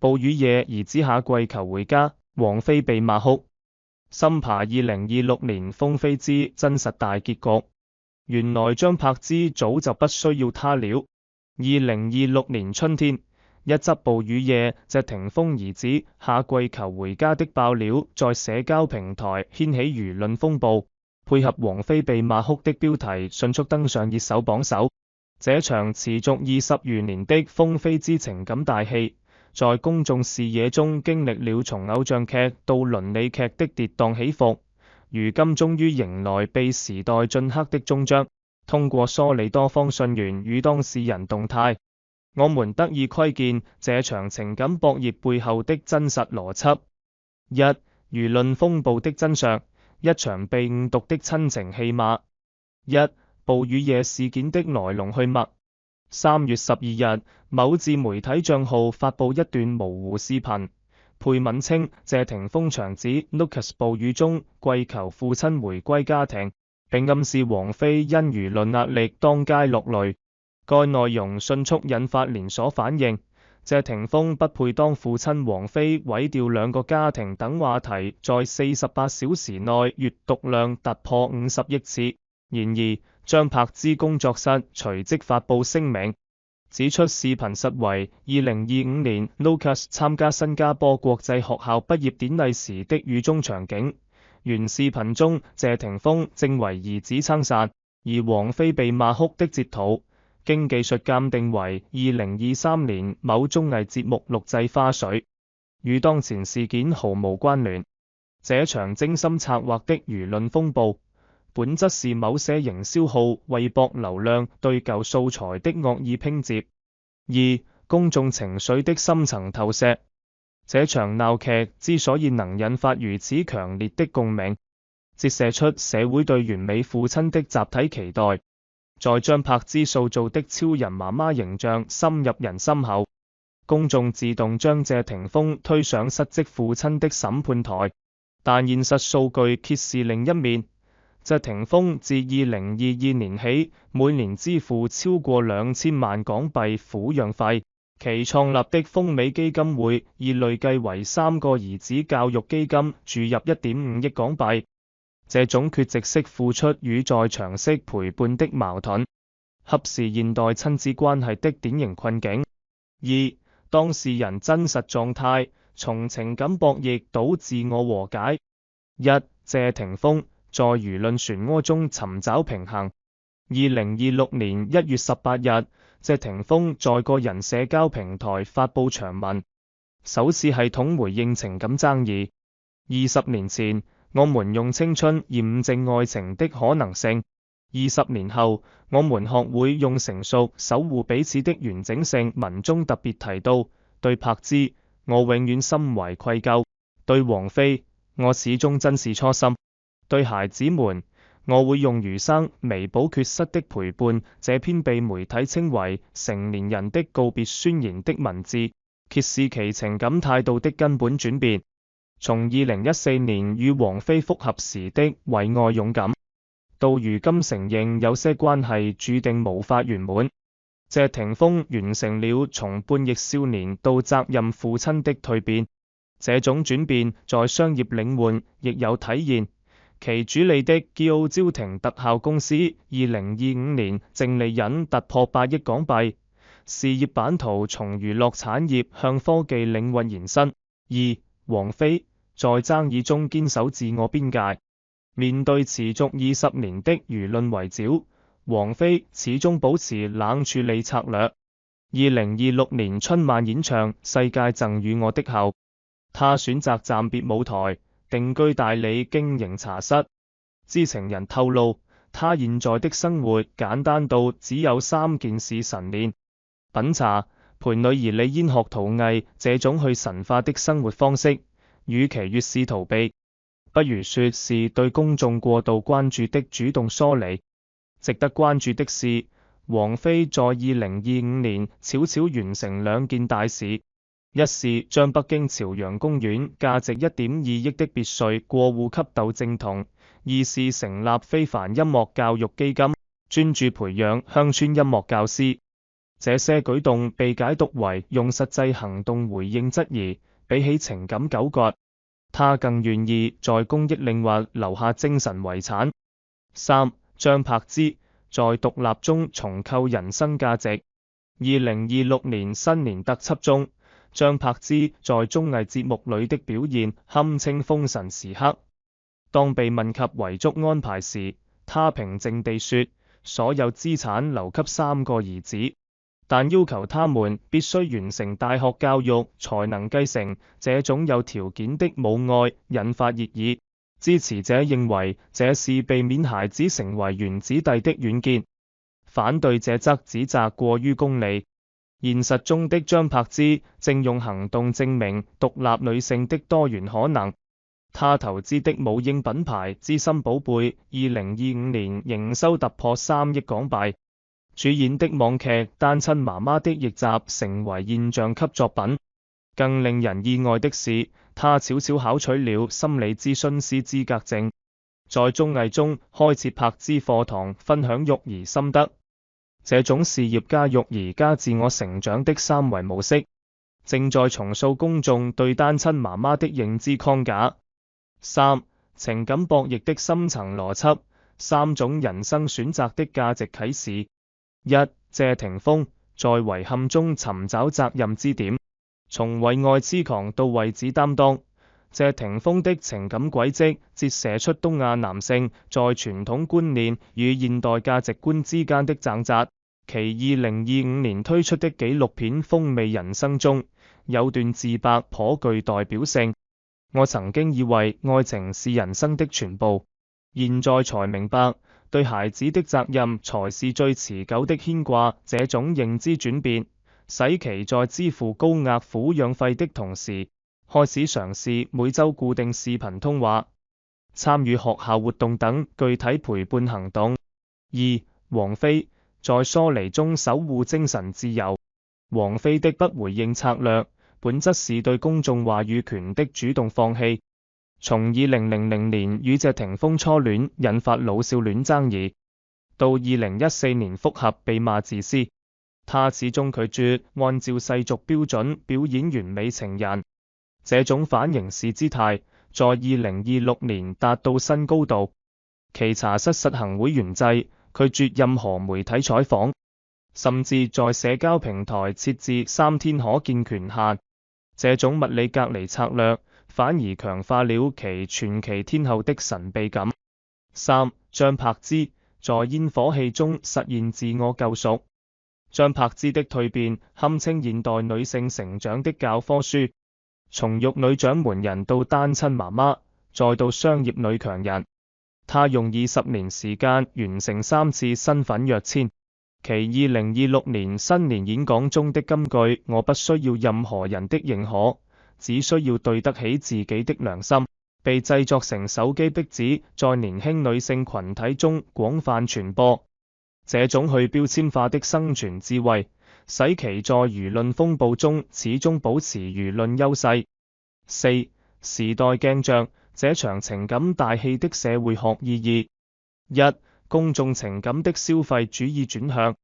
暴雨夜兒子下跪求回家，王菲被罵哭。深扒2026年風飛之真實大結局，原來張柏芝早就不需要他了。2026年春天，一則暴雨夜謝霆鋒兒子下跪求回家的爆料在社交平台掀起輿論風暴，配合王菲被罵哭的標題迅速登上熱搜榜首。這場持續20餘年的風飛之情感大戲，在公眾視野中經歷了從偶像劇到倫理劇的跌宕起伏，如今終於迎來被時代鐫刻的終章。通過梳理多方信源與當事人動態，我們得以窺見這場情感博弈背後的真實邏輯。一、輿論風暴的真相，一場被誤讀的親情戲碼。一、暴雨夜事件的來龍去脈。3月12日，某自媒體賬號發布一段模糊視頻，配文稱謝霆鋒長子 Lucas 暴雨中跪求父親回歸家庭，並暗示王菲因輿論壓力當街落淚。該內容迅速引發連鎖反應，謝霆鋒不配當父親，王菲毀掉兩個家庭等話題在48小時內閱讀量突破50億次。然而，張柏芝工作室隨即發布聲明，指出視頻實為2025年 Lucas 參加新加坡國際學校畢業典禮時的雨中場景。原視頻中謝霆鋒正為兒子撐傘，而王菲被罵哭的截圖，經技術鑑定為2023年某綜藝節目錄製花絮，與當前事件毫無關聯。這場精心策劃的輿論風暴，本質是某些營銷號為博流量對舊素材的惡意拼接。二、公眾情緒的深層投射。這場鬧劇之所以能引發如此強烈的共鳴，折射出社會對完美父親的集體期待。在張柏芝塑造的超人媽媽形象深入人心後，公眾自動將謝霆鋒推上失職父親的審判台。但現實數據揭示另一面。謝霆鋒自2022年起，每年支付超過2000萬港幣撫養費，其創立的風美基金會已累計為3個兒子教育基金注入1.5億港幣。這種缺席式付出與在場式陪伴的矛盾，恰是現代親子關係的典型困境。二、當事人真實狀態，從情感博弈到自我和解。一、謝霆鋒在輿論漩渦中尋找平衡。2026年1月18日，謝霆鋒在個人社交平台發布長文，首次系統回應情感爭議。20年前，我們用青春驗證愛情的可能性。20年後，我們學會用成熟守護彼此的完整性。文中特別提到，對柏芝，我永遠深懷愧疚；對王菲，我始終珍視初心。對孩子們，我會用餘生彌補缺失的陪伴。這篇被媒體稱為成年人的告別宣言的文字，揭示其情感態度的根本轉變。從2014年與王菲復合時的為愛勇敢，到如今承認有些關係注定無法圓滿，謝霆鋒完成了從叛逆少年到責任父親的蛻變。這種轉變在商業領域亦有體現。其主理的基奧焦庭特效公司2025年淨利潤突破8億港幣，事業版圖從娛樂產業向科技領域延伸。二、王菲在爭議中堅守自我邊界，面對持續20年的輿論圍剿，王菲始終保持冷處理策略。2026年春晚演唱《世界贈予我的》後，她選擇暫別舞台，定居大理經營茶室。知情人透露，她現在的生活簡單到只有3件事：晨練、品茶、陪女兒李嫣學陶藝。這種去神化的生活方式，與其越是逃避，不如說是對公眾過度關注的主動疏離。值得關注的是，王菲在2025年悄悄完成2件大事。一是將北京朝陽公園價值1.2億的別墅過戶給竇靖童；二是成立非凡音樂教育基金，專注培養鄉村音樂教師。這些舉動被解讀為用實際行動回應質疑，比起情感糾葛，他更願意在公益領域留下精神遺產。3. 張柏芝在獨立中重構人生價值。2026年新年特輯中，張柏芝在綜藝節目裏的表現堪稱封神時刻。當被問及遺囑安排時，他平靜地說，所有資產留給3個兒子，但要求他們必須完成大學教育才能繼承。這種有條件的母愛引發熱議，支持者認為這是避免孩子成為原子弟的遠見，反對者則指責過於功利。現實中的張柏芝正用行動證明獨立女性的多元可能。她投資的母嬰品牌知心寶貝2025年營收突破3億港幣，主演的網劇《單親媽媽的逆襲》成為現象級作品。更令人意外的是，她悄悄考取了心理諮詢師資格證，在綜藝中開設柏芝課堂，分享育兒心得。這種事業加育兒加自我成長的3維模式，正在重塑公眾對單親媽媽的認知框架。3. 情感博弈的深層邏輯，3種人生選擇的價值啟示。1. 謝霆鋒在遺憾中尋找責任支點，從為愛痴狂到為子擔當。謝霆鋒的情感軌跡折射出東亞男性在傳統觀念與現代價值觀之間的掙扎。其2025年推出的紀錄片《風味人生》中，有段自白頗具代表性。我曾經以為愛情是人生的全部，現在才明白，對孩子的責任才是最持久的牽掛。這種認知轉變，使其在支付高額撫養費的同時，開始嘗試每週固定視頻通話，參與學校活動等具體陪伴行動。2. 王菲在疏離中守護精神自由。王菲的不回應策略，本質是對公眾話語權的主動放棄。從2000年與謝霆鋒初戀引發老少戀爭議，到2014年復合被罵自私，她始終拒絕按照世俗標準表演完美情人。這種反凝視姿態，在2026年達到新高度。其查室實行會員制，拒絕任何媒體採訪，甚至在社交平台設置3天可見權限。這種物理隔離策略反而強化了其傳奇天后的神秘感。3. 張柏芝在煙火氣中實現自我救贖。張柏芝的蛻變堪稱現代女性成長的教科書，從玉女掌門人到單親媽媽，再到商業女強人。她用20年時間完成3次身份躍遷。其2026年新年演講中的金句"我不需要任何人的認可，只需要對得起自己的良心"，被製作成手機壁紙，在年輕女性群體中廣泛傳播。這種去標籤化的生存智慧，使其在輿論風暴中始終保持輿論優勢。4. 時代鏡像這場情感大戲的社會學意義。1. 公眾情感的消費主義轉向。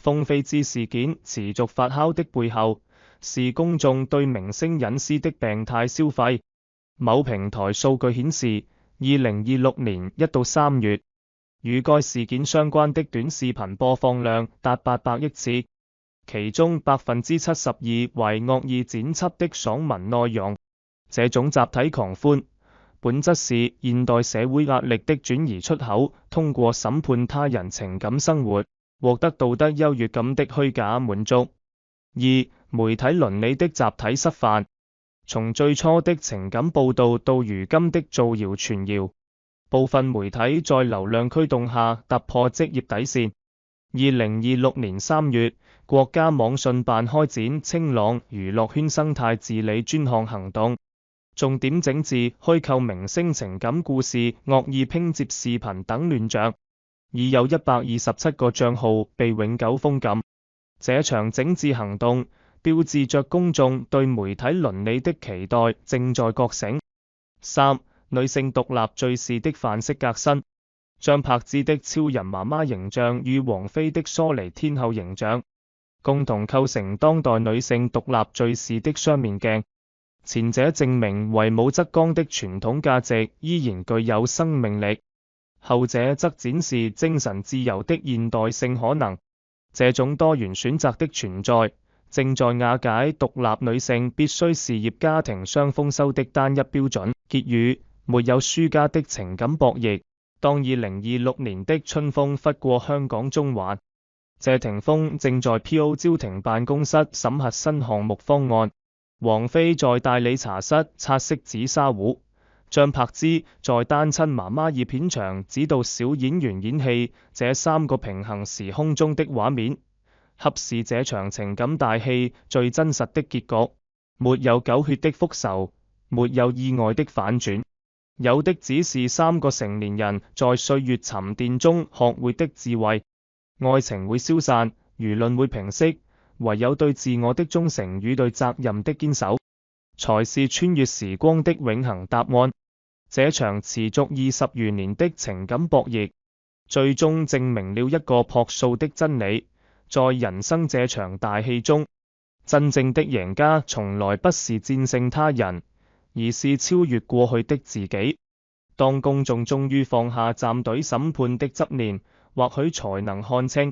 鳳飛芝事件持續發酵的背後，是公眾對明星隱私的病態消費。某平台數據顯示，2026年1到3月，與該事件相關的短視頻播放量達800億次，其中72%為惡意剪輯的爽文內容。這種集體狂歡，本質是現代社會壓力的轉移出口，通過審判他人情感生活，獲得道德優越感的虛假滿足。2. 媒體倫理的集體失範，從最初的情感報導到如今的造謠傳謠，部分媒體在流量驅動下突破職業底線。2026年3月，國家網信辦開展清朗娛樂圈生態治理專項行動，重點整治虛構明星情感故事、惡意拼接視頻等亂象，已有127個賬號被永久封禁。這場整治行動標誌着公眾對媒體倫理的期待正在覺醒。3. 女性獨立敘事的範式革新。張柏芝的超人媽媽形象與王菲的疏離天后形象，共同構成當代女性獨立敘事的雙面鏡。前者證明唯武則剛的傳統價值依然具有生命力，後者則展示精神自由的現代性可能。這種多元選擇的存在，正在瓦解獨立女性必須事業家庭雙豐收的單一標準。結語：沒有輸家的情感博弈。當2026年的春風拂過香港中環，謝霆鋒正在 PO 招庭辦公室審核新項目方案，王菲在大理茶室擦拭紫砂壺，張柏芝在單親媽媽熱片場指導小演員演戲，這三個平行時空中的畫面，恰是這場情感大戲最真實的結局。沒有狗血的復仇，沒有意外的反轉，有的只是三個成年人在歲月沉澱中學會的智慧。愛情會消散，輿論會平息，唯有對自我的忠誠與對責任的堅守，才是穿越時光的永恆答案。這場持續20餘年的情感博弈，最終證明了一個樸素的真理：在人生這場大戲中，真正的贏家從來不是戰勝他人，而是超越過去的自己。當公眾終於放下站隊審判的執念，或許才能看清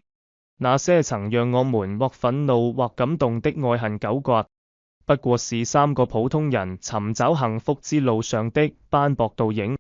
那些曾讓我們或憤怒或感動的愛恨糾葛，不過是三個普通人尋找幸福之路上的斑駁倒影。